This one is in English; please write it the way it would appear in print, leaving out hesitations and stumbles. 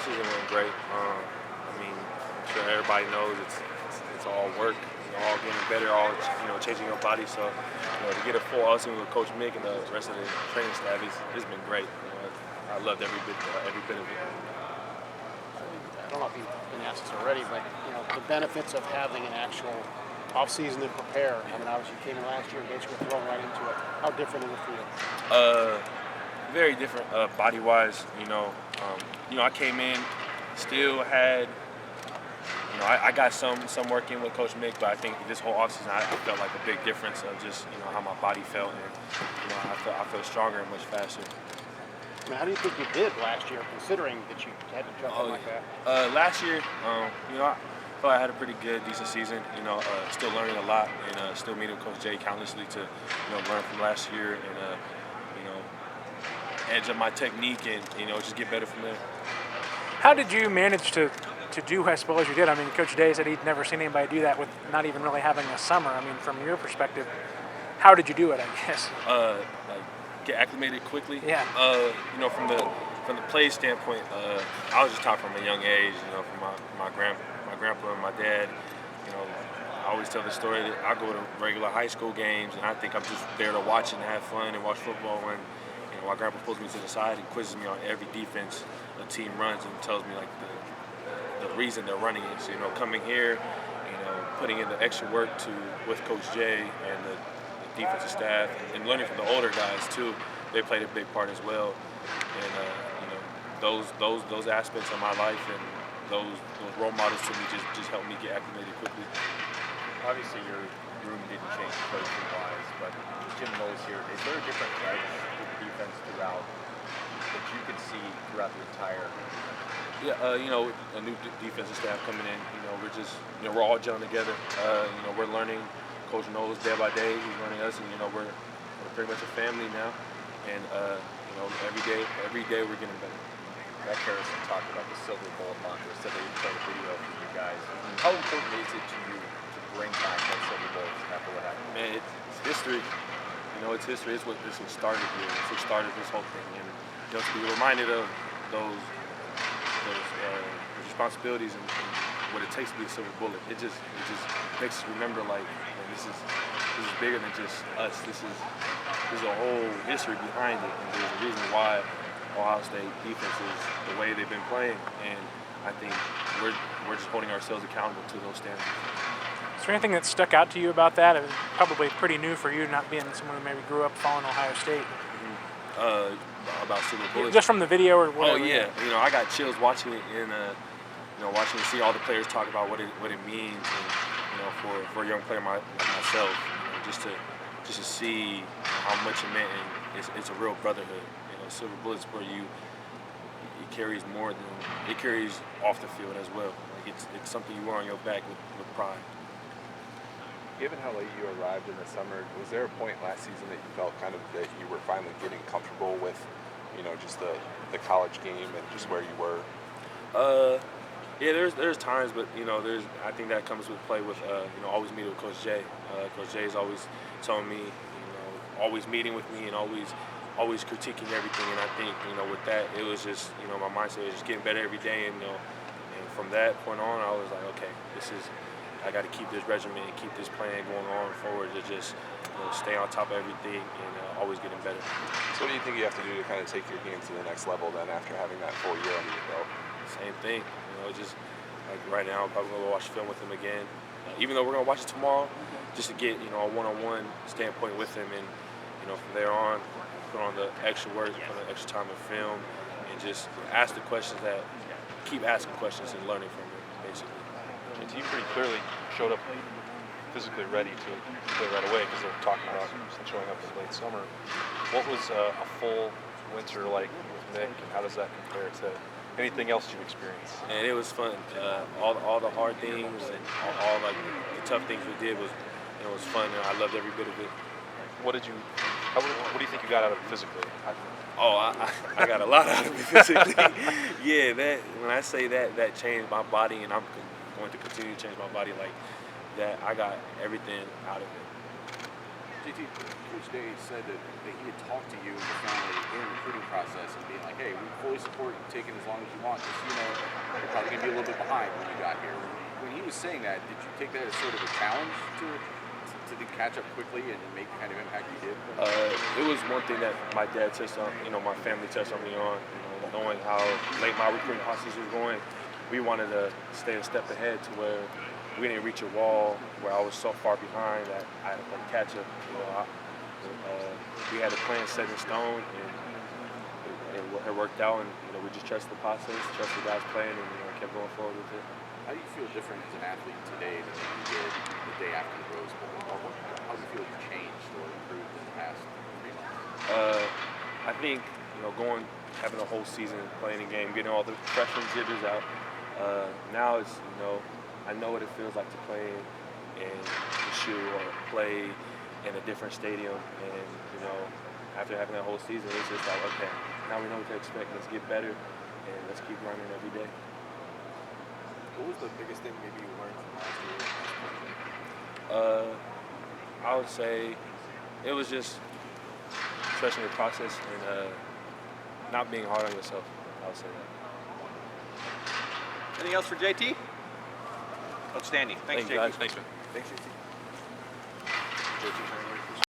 offseason went great. I mean, I'm sure everybody knows it's all work, all getting better, all changing your body. So to get a full offseason with Coach Mick and the rest of the training staff, it's been great. I loved every bit of it. I don't know if you've been asked this already, but the benefits of having an actual off-season to prepare. I mean, obviously you came in last year and basically thrown right into it. How different is it for you? Very different body-wise. I came in, still had. I got some work in with Coach Mick, but I think this whole offseason I felt like a big difference of just how my body felt, and I felt stronger and much faster. I mean, how do you think you did last year, considering that you had to jump in like that? Last year, I felt like I had a pretty good, decent season. Still learning a lot, and still meeting with Coach J countlessly to learn from last year, and edge up my technique, and just get better from there. How did you manage to do as well as you did? I mean, Coach Day said he'd never seen anybody do that with not even really having a summer. I mean, from your perspective, how did you do it, I guess? Get acclimated quickly. Yeah. From the play standpoint, I was just taught from a young age. From my grandpa and my dad. I always tell the story that I go to regular high school games, and I think I'm just there to watch and have fun and watch football. When my grandpa pulls me to the side and quizzes me on every defense a team runs and tells me like the reason they're running is coming here, putting in the extra work with Coach J and the defensive staff, and learning from the older guys too. They played a big part as well, and those aspects of my life and those role models to me just helped me get acclimated quickly. Obviously, your room didn't change coaching-wise, but Jim knows here. Is there a different edge with the defense throughout that you can see throughout the entire? Yeah, a new defensive staff coming in. We're all gelling together. We're learning. Coach knows day by day. He's learning us, and we're pretty much a family now. And every day we're getting better. Matt Harrison talked about the Silver Bowl mantra. Said that he played a video from you guys. How important is it to you to bring back that Silver Bowl after what happened? Man, it's history. It's history. It's what started here. It's what started this whole thing. And to be reminded of those responsibilities and what it takes to be a silver bullet. It just makes us remember like this is bigger than just us. There's a whole history behind it, and there's a reason why Ohio State defense is the way they've been playing, and I think we're just holding ourselves accountable to those standards. Is there anything that stuck out to you about that? It was probably pretty new for you, not being someone who maybe grew up following Ohio State. About silver bullets. Just from the video or whatever. Oh yeah, I got chills watching it, and watching see all the players talk about what it means, and for a young player like myself, just to see how much it meant, and it's a real brotherhood. Silver bullets where it carries more than it carries off the field as well. Like it's something you wear on your back with pride. Given how late you arrived in the summer, was there a point last season that you felt kind of that you were finally getting comfortable with, just the college game and just where you were? Yeah, there's times, but I think that comes with play with always meeting with Coach J. Coach J is always telling me, always meeting with me and always critiquing everything. And I think with that, it was just my mindset was just getting better every day, and from that point on, I was like, okay, I got to keep this regimen and keep this plan going on forward to just stay on top of everything and always getting better. So what do you think you have to do to kind of take your game to the next level then after having that full year under your belt? Same thing. Just like right now, I'm probably going to watch film with him again. Even though we're going to watch it tomorrow, just to get a one-on-one standpoint with him, and from there on, put on the extra work, put on the extra time in film, and just ask the questions keep asking questions and learning from him, basically. The team pretty clearly showed up physically ready to play right away because they're talking about showing up in late summer. What was a full winter like with Nick, and how does that compare to anything else you've experienced? And it was fun. All the hard things and all like the tough things we did was fun, and I loved every bit of it. What do you think you got out of it physically? I got a lot out of it physically. Yeah, when I say that changed my body, and I'm going to continue to change my body like that. I got everything out of it. JT, Coach Day said that he had talked to you and the family in the recruiting process process and being like, hey, we fully support you taking as long as you want, just, you're probably going to be a little bit behind when you got here. When he was saying that, did you take that as sort of a challenge to catch up quickly and make the kind of impact you did? It was one thing that my dad touched on, my family touched on me on, knowing how late my recruiting process was going. We wanted to stay a step ahead to where we didn't reach a wall where I was so far behind that I had to play catch up. We had a plan set in stone, and it worked out, and we just trusted the process, trusted the guys playing, and kept going forward with it. How do you feel different as an athlete today than you did the day after the Rose Bowl? How do you feel you've changed or improved in the past 3 months? I think having a whole season playing a game, getting all the freshman jitters out. Now it's I know what it feels like to play in the shoe or play in a different stadium, and after having that whole season, it's just like, okay, now we know what to expect. Let's get better, and let's keep running every day. What was the biggest thing maybe you learned from last year? I would say it was just trusting the process and not being hard on yourself. I would say that. Anything else for JT? Outstanding. Thanks, Thank you, JT. guys. Thanks, man. Thanks, JT.